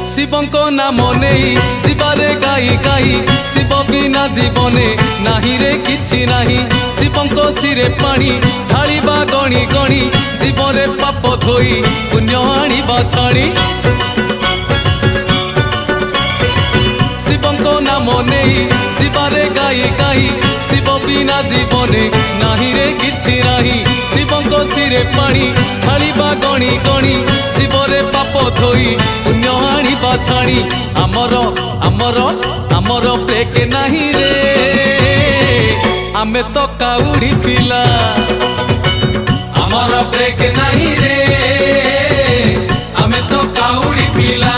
शिवंको नाम नहीं जीवारे गाई गाई शिव बिना जीवने नाही रे किछि नाही। शिवंको सिरे पानी ढालिबा गणी गणी जीवरे पाप धोई पुण्य आनिबा छाणी। शिवंको नाम नहीं जीवारे गाई गाई शिव बिना जीवने नाही रे किछि नाही। शिवंको सिरे पानी ढालिबा गणी गणी जीवरे पाप धोई पुण्य आनिबा छाणी। आमर आमर आमर ब्रेक नाही रे आमे तो काउडी पिला। आमर ब्रेक नाही रे आमे तो काउडी पिला।